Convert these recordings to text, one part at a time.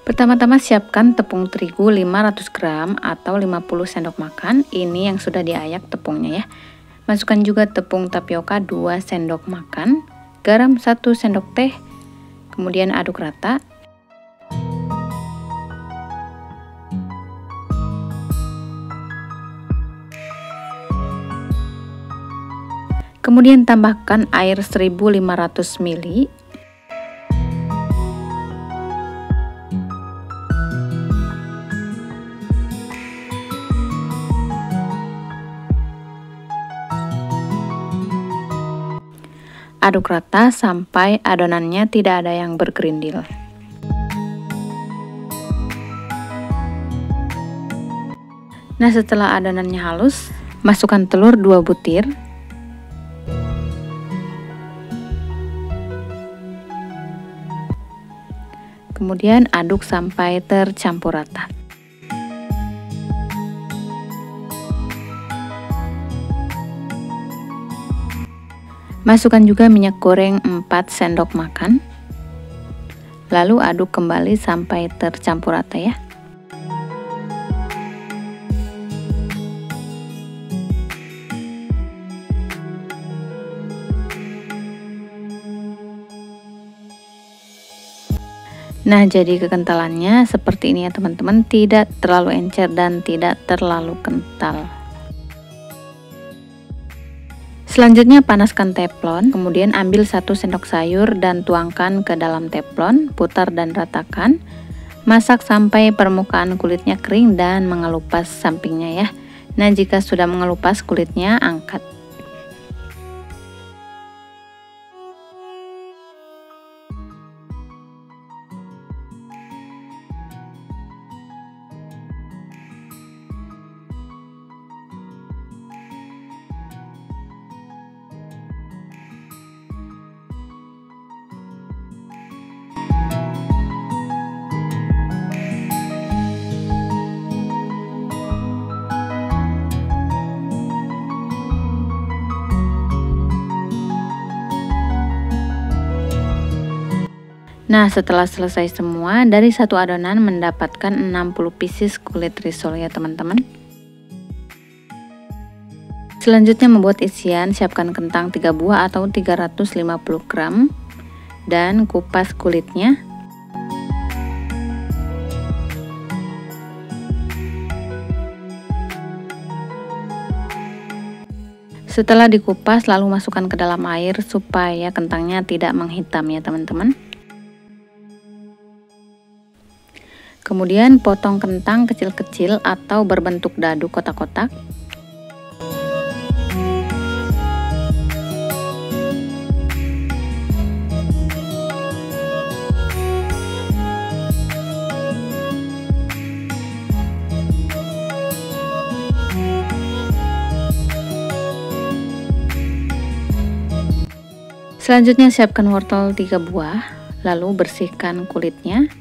Pertama-tama siapkan tepung terigu 500 gram atau 50 sendok makan. Ini yang sudah diayak tepungnya ya. Masukkan juga tepung tapioka 2 sendok makan, garam 1 sendok teh, kemudian aduk rata. Kemudian tambahkan air 1500 ml. Aduk rata sampai adonannya tidak ada yang bergerindil. Nah, setelah adonannya halus, masukkan telur 2 butir. Kemudian aduk sampai tercampur rata. Masukkan juga minyak goreng 4 sendok makan. Lalu aduk kembali sampai tercampur rata ya. Nah, jadi kekentalannya seperti ini ya teman-teman, tidak terlalu encer dan tidak terlalu kental. Selanjutnya panaskan teflon, kemudian ambil 1 sendok sayur dan tuangkan ke dalam teflon, putar dan ratakan. Masak sampai permukaan kulitnya kering dan mengelupas sampingnya ya. Nah, jika sudah mengelupas kulitnya, angkat. Nah, setelah selesai semua, dari satu adonan mendapatkan 60 pieces kulit risol ya teman-teman. Selanjutnya membuat isian, siapkan kentang 3 buah atau 350 gram dan kupas kulitnya. Setelah dikupas, lalu masukkan ke dalam air supaya kentangnya tidak menghitam ya teman-teman. Kemudian potong kentang kecil-kecil atau berbentuk dadu kotak-kotak. Selanjutnya siapkan wortel 3 buah, lalu bersihkan kulitnya.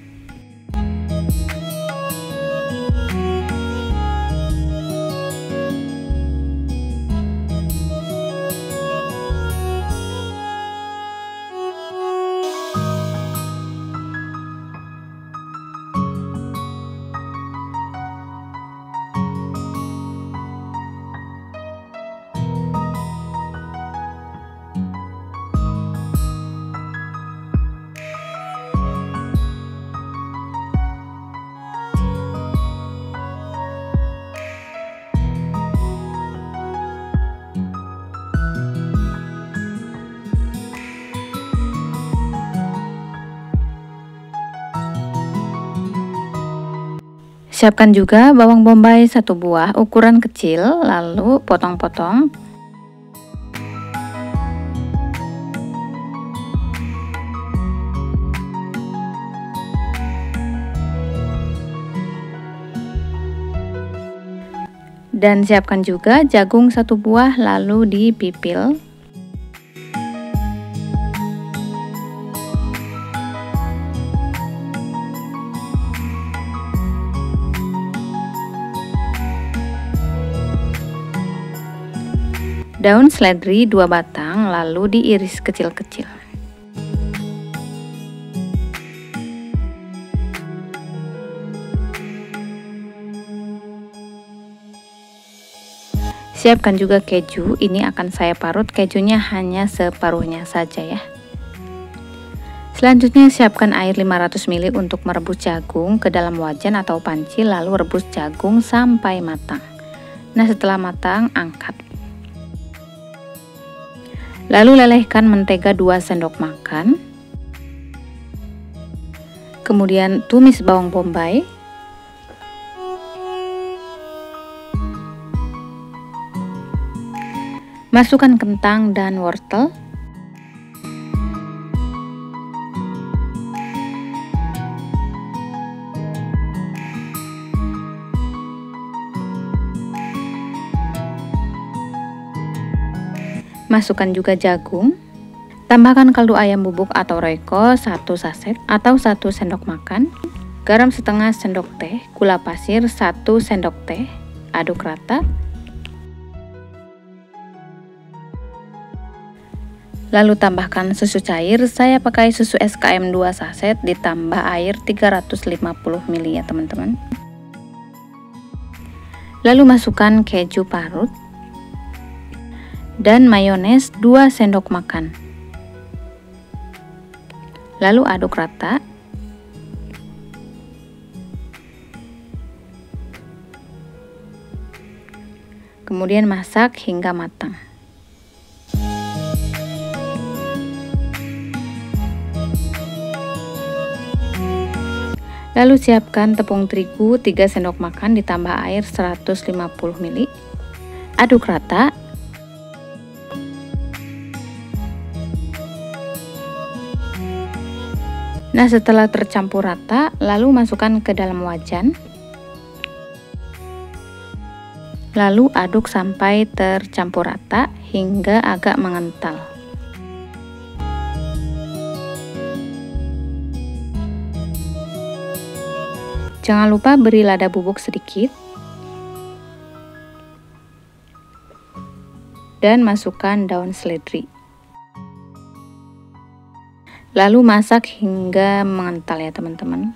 Siapkan juga bawang bombay 1 buah ukuran kecil, lalu potong-potong. Dan siapkan juga jagung 1 buah, lalu dipipil. Daun seledri 2 batang, lalu diiris kecil-kecil. Siapkan juga keju, ini akan saya parut, kejunya hanya separuhnya saja ya. Selanjutnya siapkan air 500 ml untuk merebus jagung ke dalam wajan atau panci, lalu rebus jagung sampai matang. Nah, setelah matang, angkat. Lalu lelehkan mentega 2 sendok makan. Kemudian tumis bawang bombay. Masukkan kentang dan wortel. Masukkan juga jagung. Tambahkan kaldu ayam bubuk atau royco 1 saset atau 1 sendok makan. Garam setengah sendok teh, gula pasir 1 sendok teh. Aduk rata. Lalu tambahkan susu cair, saya pakai susu SKM 2 saset ditambah air 350 ml ya teman-teman. Lalu masukkan keju parut dan mayones 2 sendok makan. Lalu aduk rata. Kemudian masak hingga matang. Lalu siapkan tepung terigu 3 sendok makan ditambah air 150 ml. Aduk rata. Nah, setelah tercampur rata, lalu masukkan ke dalam wajan. Lalu aduk sampai tercampur rata hingga agak mengental. Jangan lupa beri lada bubuk sedikit. Dan masukkan daun seledri. Lalu masak hingga mengental ya teman-teman.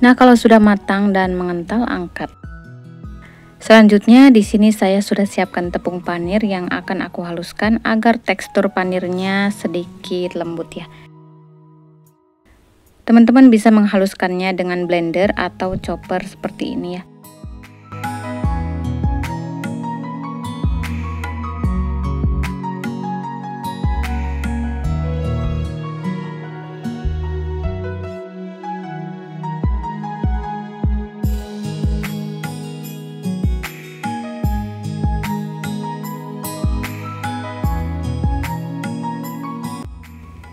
Nah, kalau sudah matang dan mengental, angkat. Selanjutnya di sini saya sudah siapkan tepung panir yang akan aku haluskan agar tekstur panirnya sedikit lembut ya. Teman-teman bisa menghaluskannya dengan blender atau chopper seperti ini ya.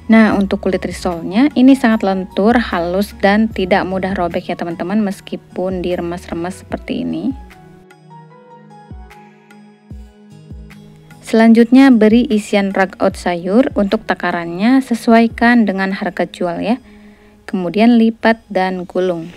Nah, untuk kulit risolnya ini sangat lentur, halus, dan tidak mudah robek ya teman-teman meskipun diremas-remas seperti ini. Selanjutnya beri isian ragout sayur, untuk takarannya sesuaikan dengan harga jual ya. Kemudian lipat dan gulung.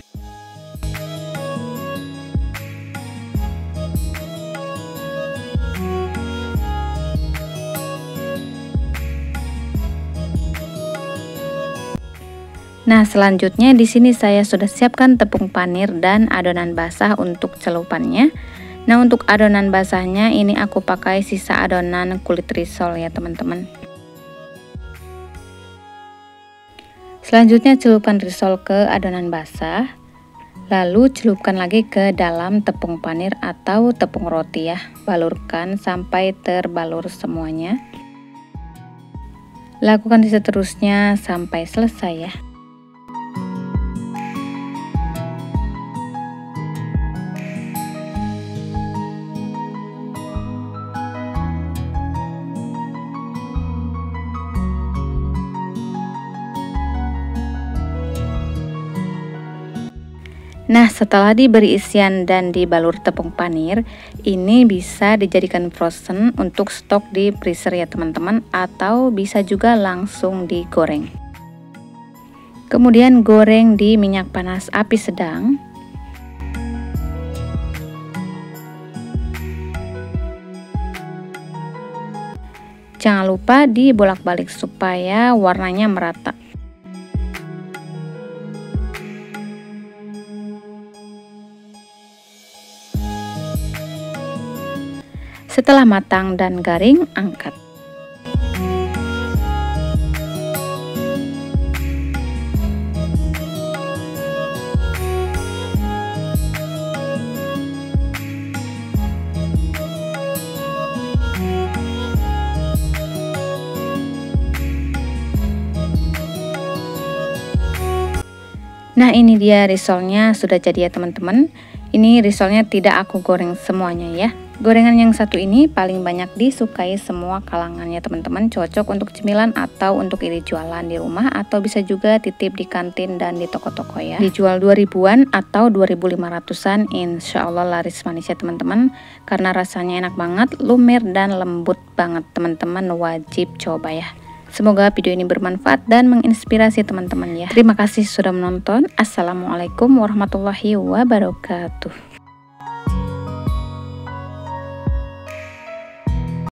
Nah, selanjutnya di sini saya sudah siapkan tepung panir dan adonan basah untuk celupannya. Nah, untuk adonan basahnya ini aku pakai sisa adonan kulit risol ya teman-teman. Selanjutnya celupkan risol ke adonan basah. Lalu celupkan lagi ke dalam tepung panir atau tepung roti ya. Balurkan sampai terbalur semuanya. Lakukan seterusnya sampai selesai ya. Nah, setelah diberi isian dan dibalur tepung panir, ini bisa dijadikan frozen untuk stok di freezer ya teman-teman, atau bisa juga langsung digoreng. Kemudian goreng di minyak panas api sedang. Jangan lupa dibolak-balik supaya warnanya merata. Setelah matang dan garing, angkat. Nah, ini dia risolnya sudah jadi ya teman-teman. Ini risolnya tidak aku goreng semuanya ya. Gorengan yang satu ini paling banyak disukai semua kalangannya teman-teman. Cocok untuk cemilan atau untuk iri jualan di rumah, atau bisa juga titip di kantin dan di toko-toko ya. Dijual 2000-an atau 2500-an, insya Allah laris manis ya teman-teman. Karena rasanya enak banget, lumer dan lembut banget teman-teman, wajib coba ya. Semoga video ini bermanfaat dan menginspirasi teman-teman ya. Terima kasih sudah menonton. Assalamualaikum warahmatullahi wabarakatuh.